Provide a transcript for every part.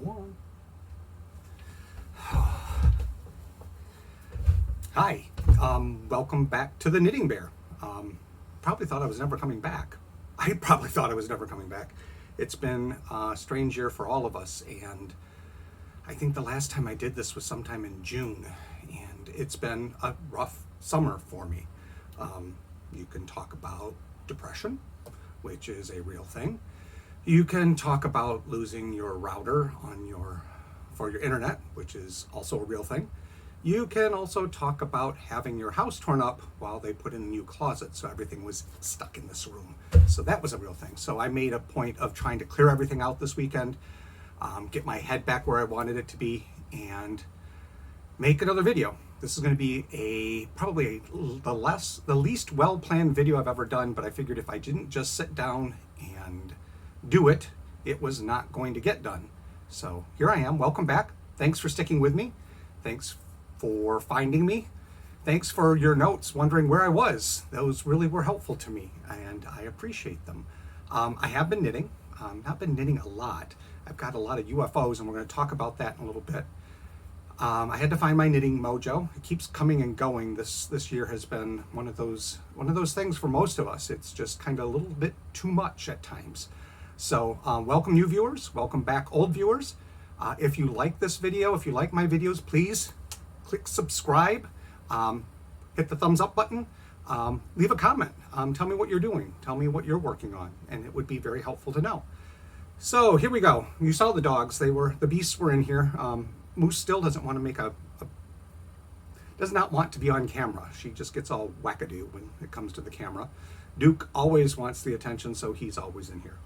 Go on. Hi, welcome back to the Knitting Bear. Probably thought I was never coming back. I probably thought I was never coming back. It's been a strange year for all of us, and I think the last time I did this was sometime in June, and it's been a rough summer for me. You can talk about depression, which is a real thing. You can talk about losing your router for your internet, which is also a real thing. You can also talk about having your house torn up while they put in a new closet, so everything was stuck in this room. So that was a real thing. So I made a point of trying to clear everything out this weekend, get my head back where I wanted it to be, and make another video. This is going to be probably the least well-planned video I've ever done, but I figured if I didn't just sit down and do it, it was not going to get done. So here I am. Welcome back. Thanks for sticking with me. Thanks for finding me. Thanks for your notes, wondering where I was. Those really were helpful to me, and I appreciate them. I have been knitting. Not been knitting a lot. I've got a lot of UFOs, and we're going to talk about that in a little bit. I had to find my knitting mojo. It keeps coming and going. This year has been one of those things for most of us. It's just kind of a little bit too much at times. So welcome new viewers, welcome back old viewers. If you like this video, if you like my videos, please click subscribe, hit the thumbs up button, leave a comment, tell me what you're doing, tell me what you're working on, and it would be very helpful to know. So here we go. You saw the dogs, the beasts were in here. Moose still doesn't want to does not want to be on camera. She just gets all wackadoo when it comes to the camera. Duke always wants the attention, so he's always in here.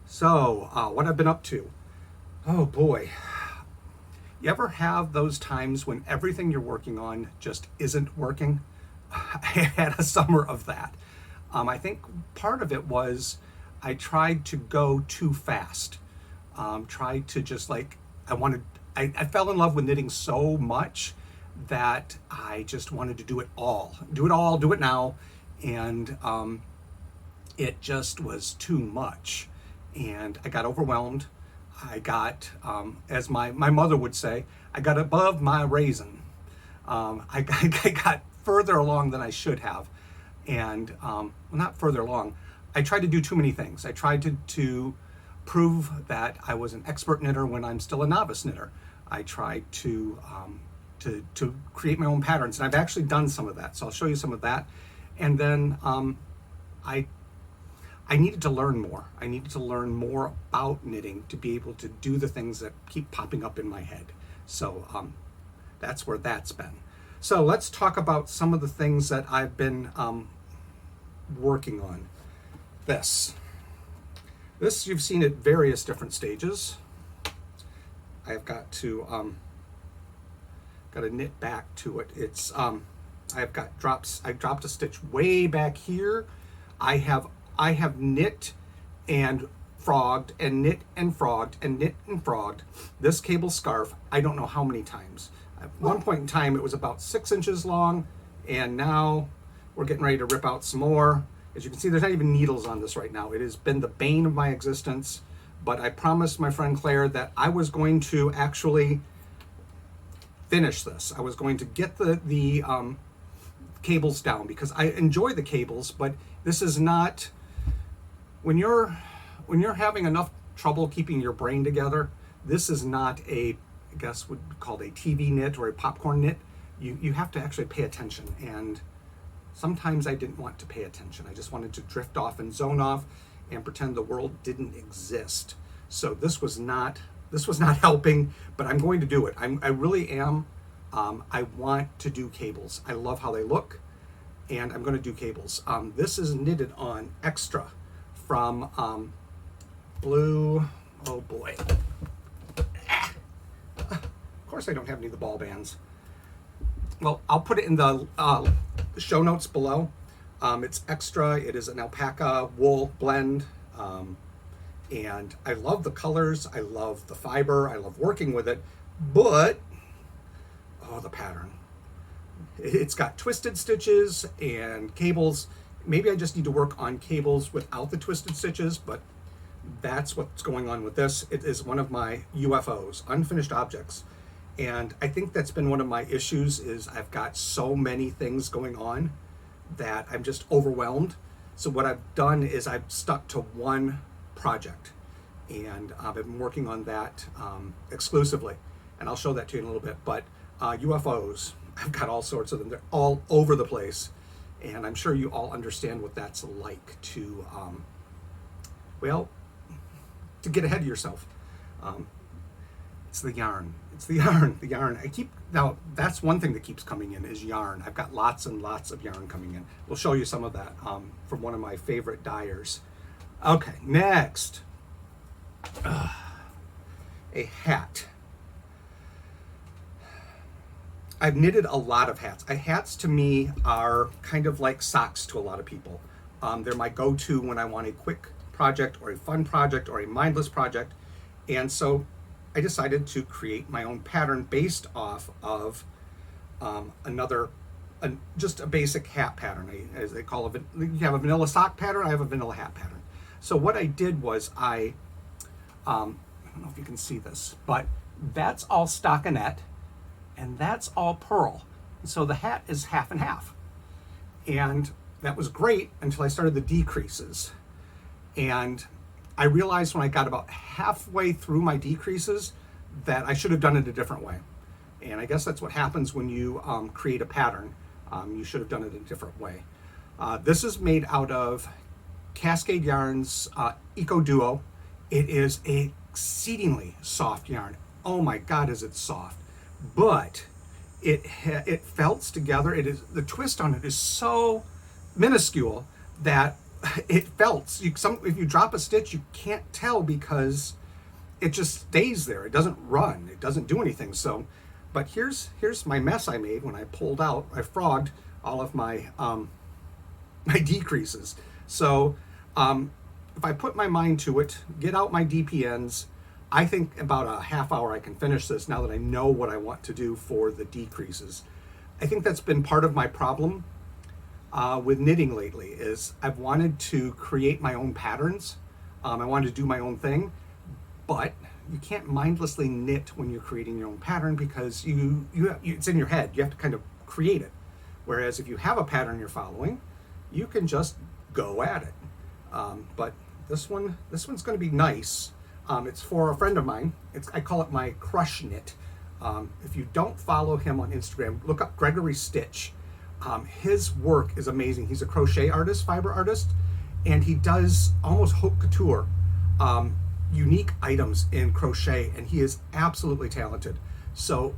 So, what I've been up to. Oh boy. You ever have those times when everything you're working on just isn't working? I had a summer of that. I think part of it was I tried to go too fast. Tried to just I fell in love with knitting so much that I just wanted to do it all. Do it now. And it just was too much. And I got overwhelmed. I got, as my mother would say, I got above my raisin. I got further along than I should have. And, well, not further along. I tried to do too many things. I tried to prove that I was an expert knitter when I'm still a novice knitter. I tried to create my own patterns, and I've actually done some of that. So I'll show you some of that. And then I needed to learn more. I needed to learn more about knitting to be able to do the things that keep popping up in my head. So that's where that's been. So let's talk about some of the things that I've been working on. This you've seen at various different stages. I've got to knit back to it. It's I've got drops. I dropped a stitch way back here. I have knit and frogged and knit and frogged and knit and frogged this cable scarf I don't know how many times. At one point in time it was about 6 inches long, and now we're getting ready to rip out some more. As you can see, there's not even needles on this right now. It has been the bane of my existence, but I promised my friend Claire that I was going to actually finish this. I was going to get the cables down because I enjoy the cables, but this is not, when you're having enough trouble keeping your brain together, this is not I guess would be called a TV knit or a popcorn knit. You have to actually pay attention, and sometimes I didn't want to pay attention. I just wanted to drift off and zone off and pretend the world didn't exist. So this was not helping, but I'm going to do it. I really am. I want to do cables. I love how they look, and I'm going to do cables. This is knitted on Extra from Blue. Oh boy. Of course I don't have any of the ball bands. Well, I'll put it in the show notes below. It's Extra. It is an alpaca wool blend. And I love the colors. I love the fiber. I love working with it. But, oh, the pattern. It's got twisted stitches and cables. Maybe I just need to work on cables without the twisted stitches, but That's what's going on with this. It is one of my UFOs, unfinished objects. And I think that's been one of my issues is I've got so many things going on that I'm just overwhelmed. So what I've done is I've stuck to one project, and I've been working on that exclusively. And I'll show that to you in a little bit. But UFOs, I've got all sorts of them. They're all over the place. And I'm sure you all understand what that's like to, well, to get ahead of yourself. It's the yarn. It's the yarn. The yarn. Now that's one thing that keeps coming in is yarn. I've got lots and lots of yarn coming in. We'll show you some of that from one of my favorite dyers. Okay, next. A hat. I've knitted a lot of hats. Hats to me are kind of like socks to a lot of people. They're my go-to when I want a quick project or a fun project or a mindless project. And so I decided to create my own pattern based off of just a basic hat pattern, as they call it. You have a vanilla sock pattern, I have a vanilla hat pattern. So what I did was I don't know if you can see this, but that's all stockinette and that's all purl. So the hat is half and half. And that was great until I started the decreases. And I realized when I got about halfway through my decreases that I should have done it a different way. And I guess that's what happens when you create a pattern. You should have done it a different way. This is made out of Cascade Yarns Eco Duo. It is a exceedingly soft yarn. Oh my God, is it soft. But it felts together. The twist on it is so minuscule that it felts. If you drop a stitch, you can't tell because it just stays there. It doesn't run. It doesn't do anything. So, but here's my mess I made when I pulled out. I frogged all of my my decreases. So if I put my mind to it, get out my DPNs, I think about a half hour I can finish this now that I know what I want to do for the decreases. I think that's been part of my problem with knitting lately is I've wanted to create my own patterns. I wanted to do my own thing, but you can't mindlessly knit when you're creating your own pattern because it's in your head. You have to kind of create it. Whereas if you have a pattern you're following, you can just go at it. But this one's going to be nice. It's for a friend of mine. I call it my crush knit. If you don't follow him on Instagram, look up Gregory Stitch. His work is amazing. He's a crochet artist, fiber artist, and he does almost haute couture, unique items in crochet, and he is absolutely talented. So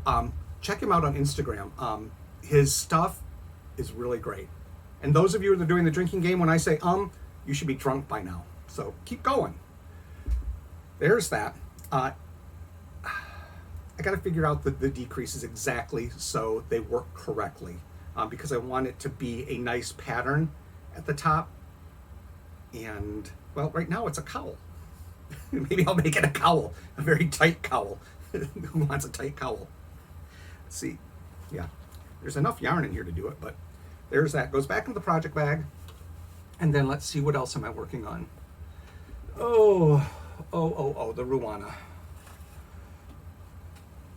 check him out on Instagram. His stuff is really great. And those of you that are doing the drinking game, when I say you should be drunk by now. So keep going. There's that. I got to figure out the decreases exactly so they work correctly because I want it to be a nice pattern at the top. And, well, right now it's a cowl. Maybe I'll make it a cowl, a very tight cowl. Who wants a tight cowl? Let's see. Yeah, there's enough yarn in here to do it, but there's that. Goes back in the project bag. And then let's see, what else am I working on? Oh, the ruana.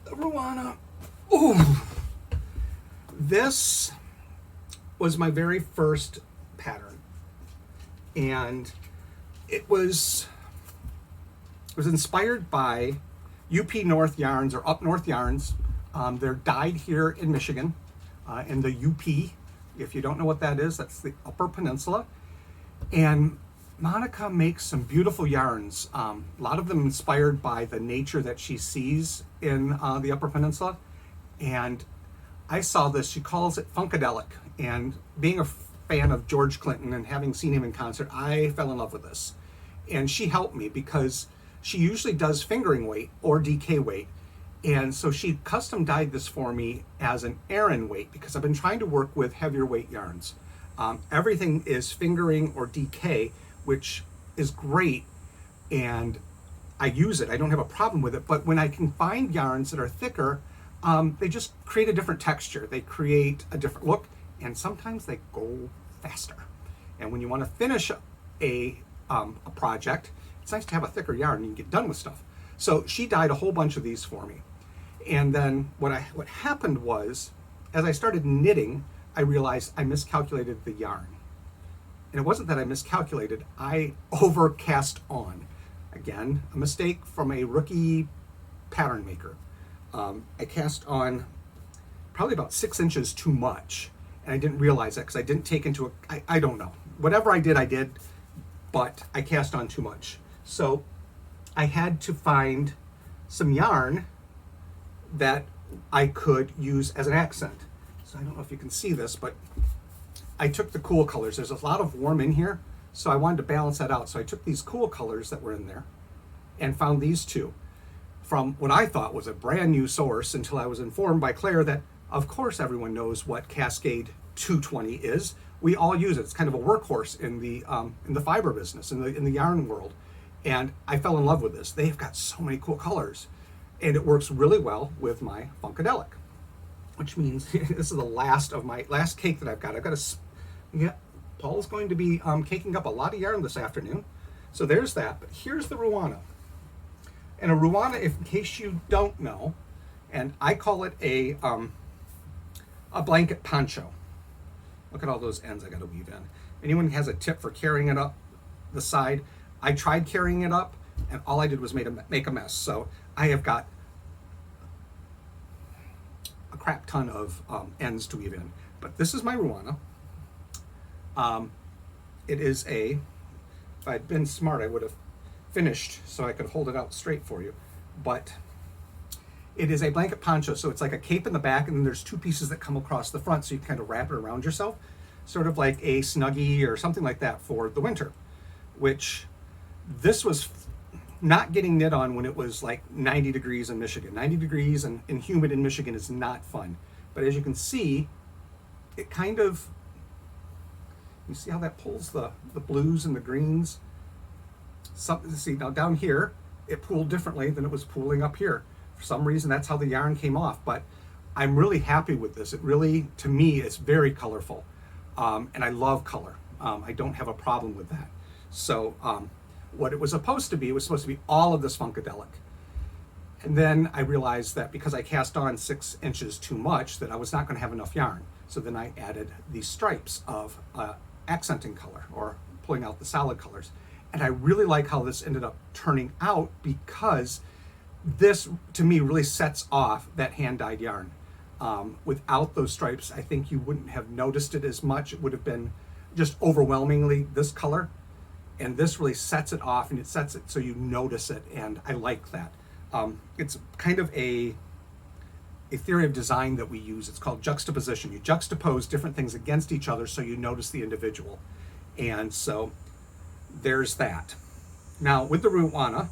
The ruana. Ooh. This was my very first pattern. And it was inspired by UP North yarns or Up North yarns. They're dyed here in Michigan, in the UP. If you don't know what that is, that's the Upper Peninsula. And Monica makes some beautiful yarns, a lot of them inspired by the nature that she sees in the Upper Peninsula. And I saw this, she calls it Funkadelic. And being a fan of George Clinton and having seen him in concert, I fell in love with this. And she helped me because she usually does fingering weight or DK weight. And so she custom dyed this for me as an Aran weight because I've been trying to work with heavier weight yarns. Everything is fingering or DK, which is great, and I use it. I don't have a problem with it, but when I can find yarns that are thicker, they just create a different texture. They create a different look, and sometimes they go faster. And when you want to finish a project, it's nice to have a thicker yarn and you can get done with stuff. So she dyed a whole bunch of these for me. And then what happened was, as I started knitting, I realized I miscalculated the yarn. And it wasn't that I miscalculated, I overcast on. Again, a mistake from a rookie pattern maker. I cast on probably about 6 inches too much, and I didn't realize that because I didn't take into I don't know. Whatever I did, but I cast on too much. So I had to find some yarn that I could use as an accent. So I don't know if you can see this, but I took the cool colors. There's a lot of warm in here, so I wanted to balance that out. So I took these cool colors that were in there and found these two from what I thought was a brand new source until I was informed by Claire that, of course, everyone knows what Cascade 220 is. We all use it. It's kind of a workhorse in the fiber business, in the yarn world. And I fell in love with this. They've got so many cool colors, and it works really well with my Funkadelic, which means this is the last cake that I've got. Paul's going to be caking up a lot of yarn this afternoon. So there's that. But here's the ruana. And a ruana, in case you don't know, and I call it a blanket poncho. Look at all those ends I got to weave in. Anyone has a tip for carrying it up the side? I tried carrying it up, and all I did was make a mess. So I have got a crap ton of ends to weave in. But this is my ruana. It is if I'd been smart, I would have finished so I could hold it out straight for you. But it is a blanket poncho, so it's like a cape in the back, and then there's 2 pieces that come across the front, so you can kind of wrap it around yourself, sort of like a Snuggie or something like that for the winter, which this was not getting knit on when it was like 90 degrees in Michigan. 90 degrees and humid in Michigan is not fun. But as you can see, it kind of, you see how that pulls the blues and the greens? See, now down here, it pooled differently than it was pooling up here. For some reason, that's how the yarn came off. But I'm really happy with this. It really, to me, is very colorful. And I love color. I don't have a problem with that. So what it was supposed to be, all of this Funkadelic. And then I realized that because I cast on 6 inches too much, that I was not going to have enough yarn. So then I added these stripes of accenting color, or pulling out the solid colors. And I really like how this ended up turning out, because this, to me, really sets off that hand-dyed yarn. Without those stripes, I think you wouldn't have noticed it as much. It would have been just overwhelmingly this color. And this really sets it off, and it sets it so you notice it, and I like that. It's kind of a theory of design that we use. It's called juxtaposition. You juxtapose different things against each other so you notice the individual. And so there's that. Now with the ruana,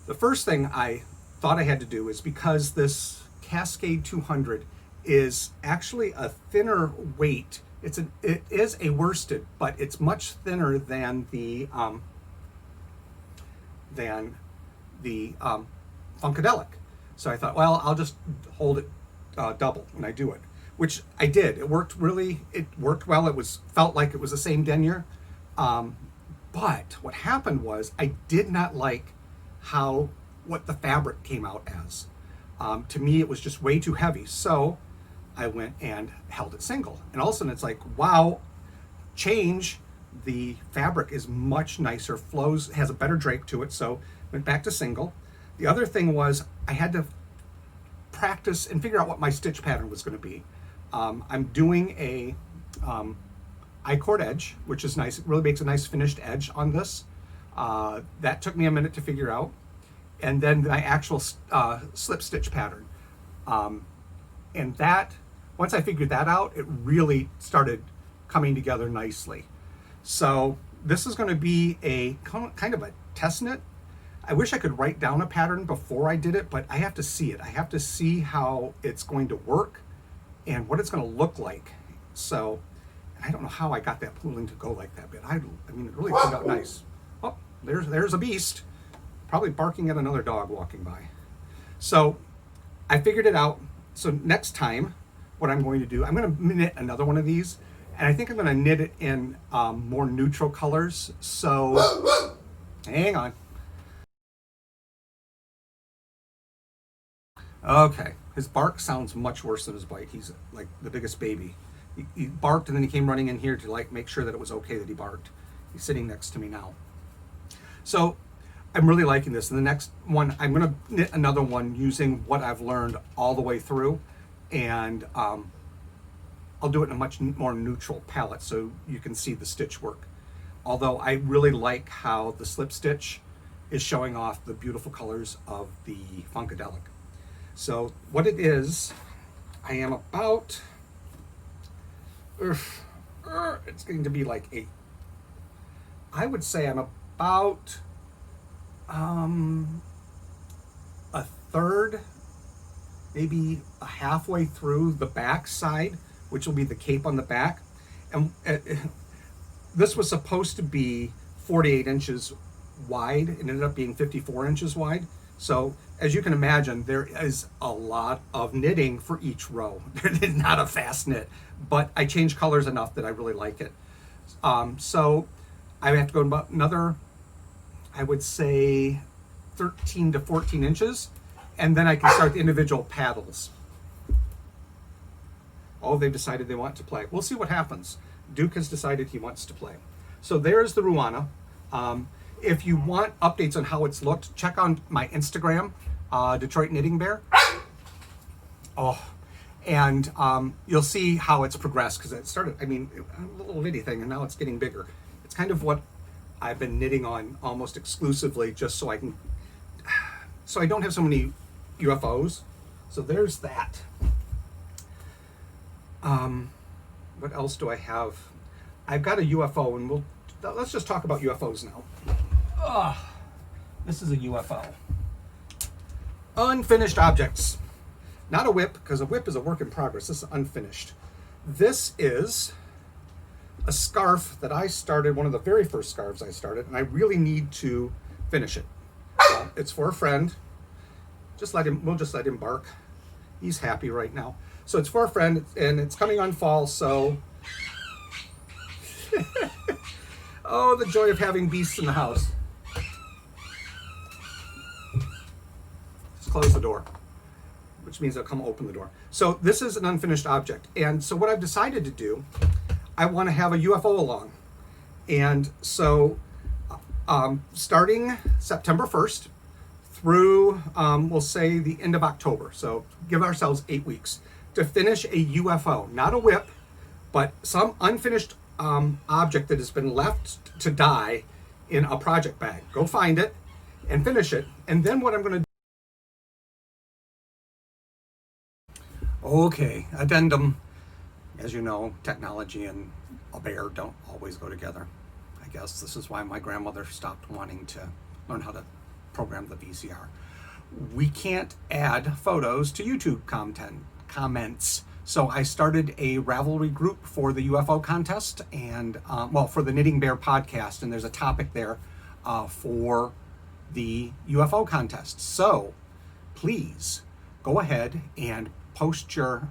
the first thing I thought I had to do is, because this Cascade 200 is actually a thinner weight, it is a worsted, but it's much thinner than the Funkadelic. So I thought, well, I'll just hold it double when I do it, which I did. It worked well. It felt like it was the same denier. But what happened was, I did not like what the fabric came out as. To me, it was just way too heavy. So I went and held it single. And all of a sudden it's like, wow, change. The fabric is much nicer, flows, has a better drape to it. So went back to single. The other thing was, I had to practice and figure out what my stitch pattern was going to be. I'm doing a I-cord edge, which is nice. It really makes a nice finished edge on this. That took me a minute to figure out. And then my actual slip stitch pattern. And that, once I figured that out, it really started coming together nicely. So this is going to be a kind of a test knit. I wish I could write down a pattern before I did it, but I have to see it. I have to see how it's going to work and what it's going to look like. So, and I don't know how I got that pooling to go like that, but I mean, it really turned out nice. Oh, there's a beast, probably barking at another dog walking by. So I figured it out. So next time, what I'm going to do, I'm going to knit another one of these, and I think I'm going to knit it in more neutral colors. So hang on. Okay, his bark sounds much worse than his bite. He's like the biggest baby. He barked and then he came running in here to like make sure that it was okay that he barked. He's sitting next to me now. So I'm really liking this. And the next one, I'm going to knit another one using what I've learned all the way through. And I'll do it in a much more neutral palette so you can see the stitch work. Although I really like how the slip stitch is showing off the beautiful colors of the Funkadelic. So what it is, I am about, it's going to be like I would say I'm about a third, maybe halfway through the back side, which will be the cape on the back. And this was supposed to be 48 inches wide. It ended up being 54 inches wide. So as you can imagine, there is a lot of knitting for each row. It's not a fast knit, but I changed colors enough that I really like it. So I have to go about another, I would say 13 to 14 inches, and then I can start the individual paddles. Oh, they've decided they want to play. We'll see what happens. Duke has decided he wants to play. So there's the Ruana. If you want updates on how it's looked, check on my Instagram, Detroit Knitting Bear. Oh, and you'll see how it's progressed, because it started, I mean, a little bitty thing, and now it's getting bigger. It's kind of what I've been knitting on almost exclusively, just so I can, so I don't have so many UFOs. So there's that. What else do I have? I've got a UFO, and let's just talk about UFOs now. This is a UFO. Unfinished objects. Not a whip, because a whip is a work in progress. This is unfinished. This is a scarf that I started, one of the very first scarves I started, and I really need to finish it. It's for a friend. We'll just let him bark. He's happy right now. So it's for a friend, and it's coming on fall, so oh, the joy of having beasts in the house. Just close the door, which means they'll come open the door. So this is an unfinished object. And so what I've decided to do, I want to have a UFO along. And so starting September 1st through, we'll say the end of October. So give ourselves 8 weeks to finish a UFO, not a whip, but some unfinished object that has been left to die in a project bag. Go find it and finish it. And then what I'm going to do. Okay, addendum. As you know, technology and a bear don't always go together. I guess this is why my grandmother stopped wanting to learn how to program the VCR. We can't add photos to YouTube comments. So I started a Ravelry group for the UFO contest and, for the Knitting Bear podcast, and there's a topic there for the UFO contest. So please go ahead and post your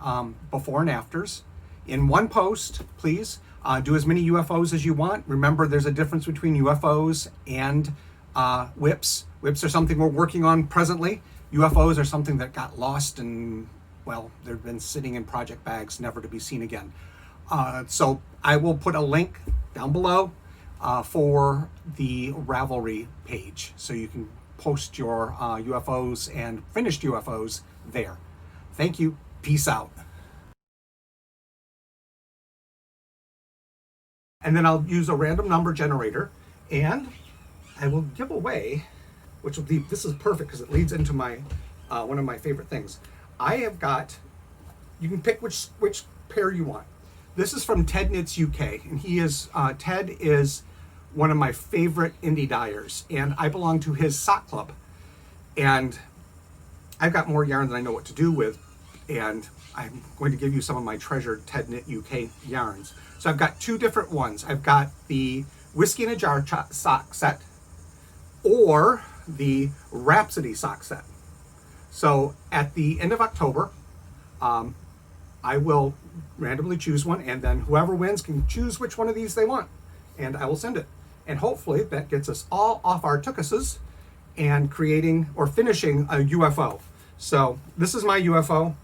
before and afters. In one post, please. Do as many UFOs as you want. Remember, there's a difference between UFOs and whips. Whips are something we're working on presently. UFOs are something that got lost and, well, they've been sitting in project bags, never to be seen again. So I will put a link down below for the Ravelry page, so you can post your UFOs and finished UFOs there. Thank you. Peace out. And then I'll use a random number generator, and I will give away, which will be, this is perfect because it leads into my one of my favorite things. I have got, you can pick which pair you want. This is from TedKnitsUK, and he is Ted is one of my favorite indie dyers, and I belong to his sock club. And I've got more yarn than I know what to do with, and I'm going to give you some of my treasured TedKnitsUK yarns. So I've got two different ones. I've got the Whiskey in a Jar sock set, or the Rhapsody sock set. So at the end of October, I will randomly choose one, and then whoever wins can choose which one of these they want, and I will send it. And hopefully that gets us all off our tookuses and creating or finishing a UFO. So this is my UFO.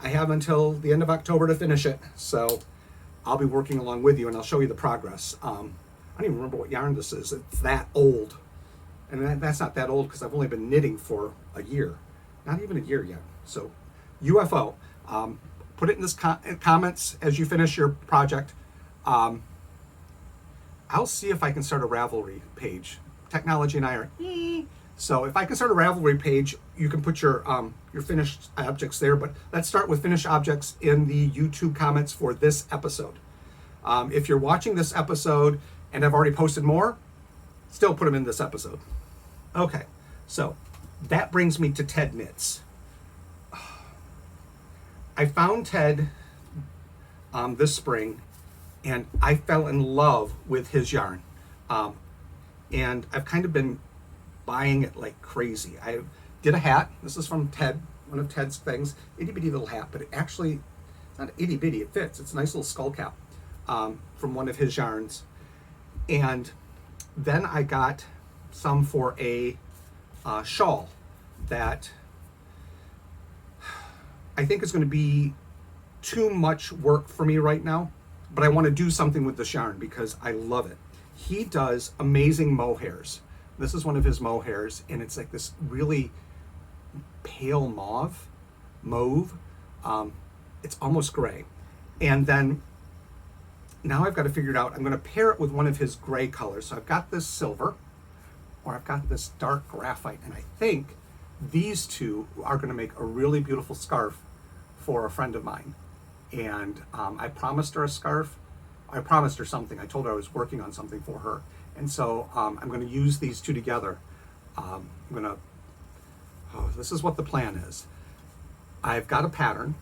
I have until the end of October to finish it. So I'll be working along with you and I'll show you the progress. I don't even remember what yarn this is. It's that old. And that's not that old because I've only been knitting for a year. Not even a year yet. So UFO. Put it in the comments as you finish your project. I'll see if I can start a Ravelry page. Technology and I are so if I can start a Ravelry page, you can put your finished objects there. But let's start with finished objects in the YouTube comments for this episode. If you're watching this episode and I've already posted more, still put them in this episode. Okay, so that brings me to Ted Knits. I found Ted this spring, and I fell in love with his yarn. And I've kind of been buying it like crazy. I did a hat. This is from Ted, one of Ted's things. Itty bitty little hat, but it actually, it's not itty bitty, it fits. It's a nice little skull cap from one of his yarns. And then I got some for a shawl that I think is going to be too much work for me right now, but I want to do something with this yarn because I love it. He does amazing mohairs. This is one of his mohairs, and it's like this really pale mauve. It's almost gray. And then now I've got to figure it out. I'm going to pair it with one of his gray colors. So I've got this silver, or I've got this dark graphite, and I think these two are going to make a really beautiful scarf for a friend of mine. And I promised her a scarf. I promised her something. I told her I was working on something for her. And so I'm going to use these two together. This is what the plan is. I've got a pattern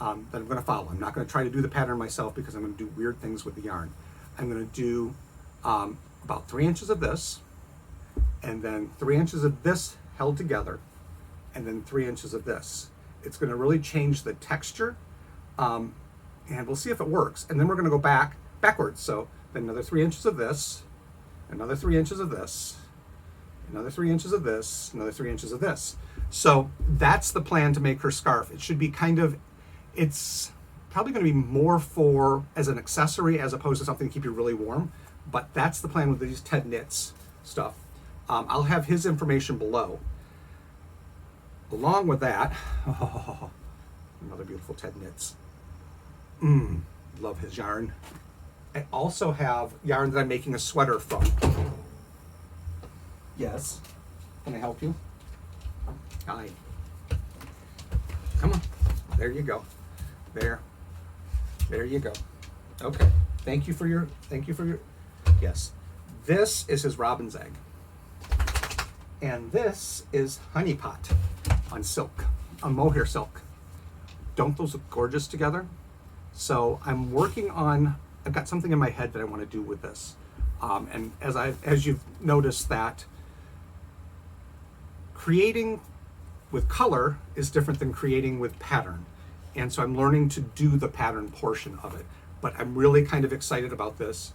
that I'm going to follow. I'm not going to try to do the pattern myself because I'm going to do weird things with the yarn. I'm going to do about 3 inches of this, and then 3 inches of this held together, and then 3 inches of this. It's going to really change the texture, and we'll see if it works. And then we're going to go backwards. So then another 3 inches of this, another 3 inches of this, another 3 inches of this, another 3 inches of this. So that's the plan to make her scarf. It should be it's probably going to be more for as an accessory as opposed to something to keep you really warm. But that's the plan with these Ted Knits stuff. I'll have his information below. Along with that, another beautiful Ted Knits. Love his yarn. I also have yarn that I'm making a sweater from. Yes. Can I help you? Hi. Come on. There you go. There you go. Okay. Thank you for your, yes. This is his robin's egg. And this is honey pot on silk, on mohair silk. Don't those look gorgeous together? So I'm working on, I've got something in my head that I want to do with this. And as you've noticed that creating with color is different than creating with pattern. And so I'm learning to do the pattern portion of it. But I'm really kind of excited about this.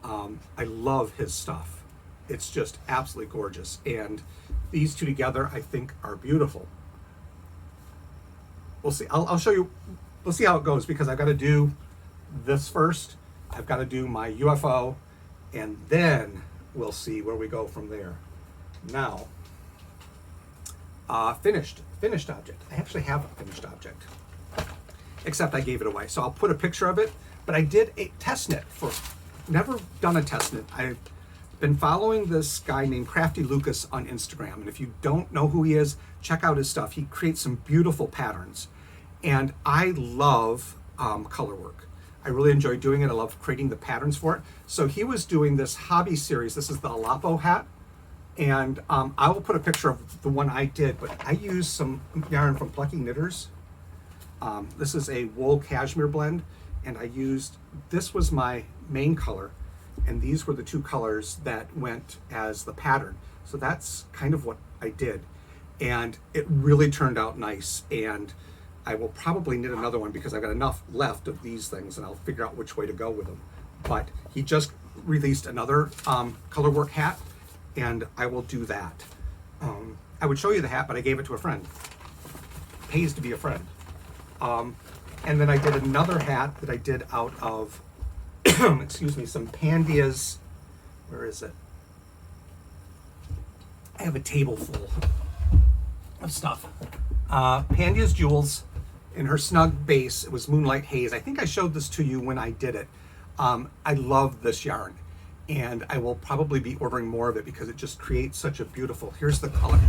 I love his stuff. It's just absolutely gorgeous. And these two together, I think, are beautiful. We'll see. I'll show you. We'll see how it goes because I've got to do this first. I've got to do my UFO, and then we'll see where we go from there. Now, finished object. I actually have a finished object, except I gave it away. So I'll put a picture of it. But I did a test knit never done a test knit. I've been following this guy named Crafty on Instagram, and if you don't know who he is, check out his stuff. He creates some beautiful patterns, and I love color work. I really enjoy doing it. I love creating the patterns for it. So he was doing this hobby series. This is the Alapo hat, and I will put a picture of the one I did, but I used some yarn from Plucky Knitters. This is a wool cashmere blend, and this was my main color, and these were the two colors that went as the pattern. So that's kind of what I did, and it really turned out nice. And I will probably knit another one because I've got enough left of these things, and I'll figure out which way to go with them. But he just released another color work hat, and I will do that. I would show you the hat, but I gave it to a friend. pays to be a friend. And then I did another hat that I did out of, excuse me, some Pandia's, where is it? I have a table full of stuff. Pandia's Jewels in her Snug base. It was Moonlight Haze. I think I showed this to you when I did it. I love this yarn, and I will probably be ordering more of it because it just creates such a beautiful, here's the color.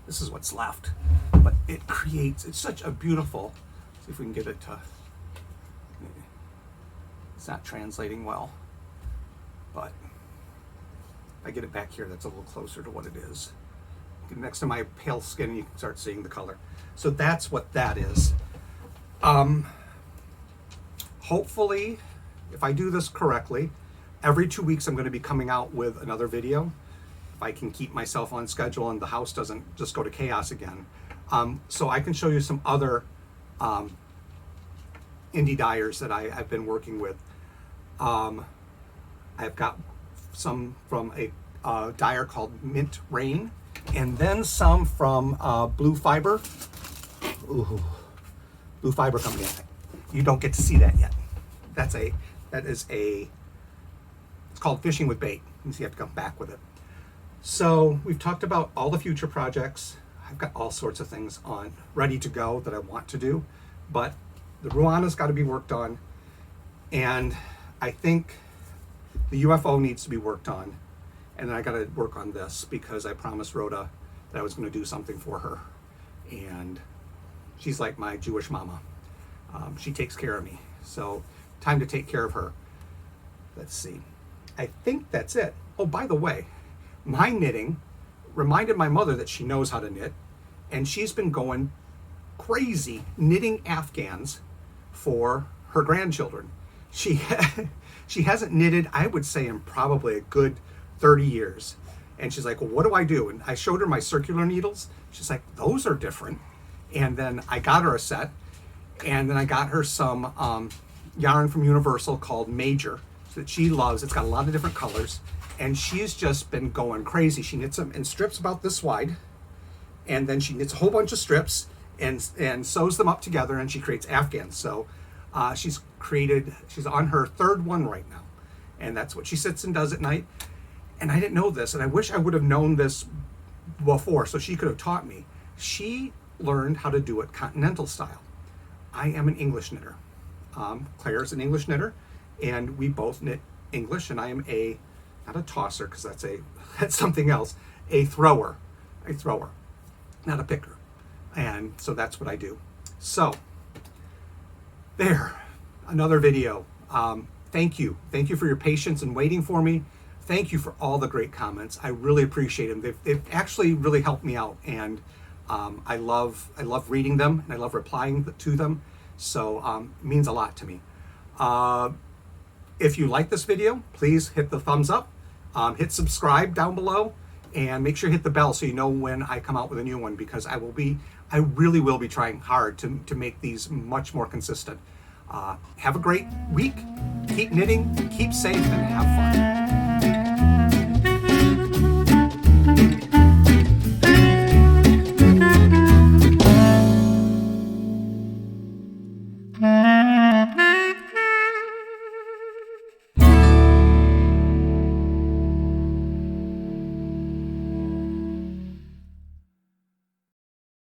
This is what's left, but it creates, it's such a beautiful, see if we can get it to, it's not translating well, but if I get it back here, that's a little closer to what it is. Get next to my pale skin, you can start seeing the color. So that's what that is. Hopefully, if I do this correctly, every 2 weeks I'm going to be coming out with another video. If I can keep myself on schedule and the house doesn't just go to chaos again. So I can show you some other indie dyers that I've been working with. I've got some from a dyer called Mint Rain, and then some from Blue Fiber. Ooh, Blue Fiber Company. You don't get to see that yet. It's called Fishing with Bait. You have to come back with it. So we've talked about all the future projects. I've got all sorts of things on ready to go that I want to do, but the ruana's got to be worked on, and I think the UFO needs to be worked on, and then I got to work on this because I promised Rhoda that I was going to do something for her, and she's like my Jewish mama. She takes care of me, so time to take care of her. Let's see. I think that's it. Oh, by the way, my knitting reminded my mother that she knows how to knit, and she's been going crazy knitting Afghans for her grandchildren. She hasn't knitted, I would say, in probably a good 30 years. And she's like, well, what do I do? And I showed her my circular needles. She's like, those are different. And then I got her a set, and then I got her some yarn from Universal called Major that she loves. It's got a lot of different colors, and she's just been going crazy. She knits them in strips about this wide, and then she knits a whole bunch of strips and sews them up together, and she creates Afghans. So she's on her third one right now, and that's what she sits and does at night. And I didn't know this, and I wish I would have known this before so she could have taught me. She learned how to do it continental style. I am an English knitter. Claire's an English knitter, and we both knit English, and I am not a tosser, because that's something else, a thrower, not a picker. And so that's what I do. So there, another video. Thank you for your patience and waiting for me. Thank you for all the great comments. I really appreciate them. They've actually really helped me out, and I love reading them, and I love replying to them. So it means a lot to me. If you like this video, please hit the thumbs up, hit subscribe down below, and make sure you hit the bell so you know when I come out with a new one, because I really will be trying hard to make these much more consistent. Have a great week. Keep knitting, keep safe, and have fun.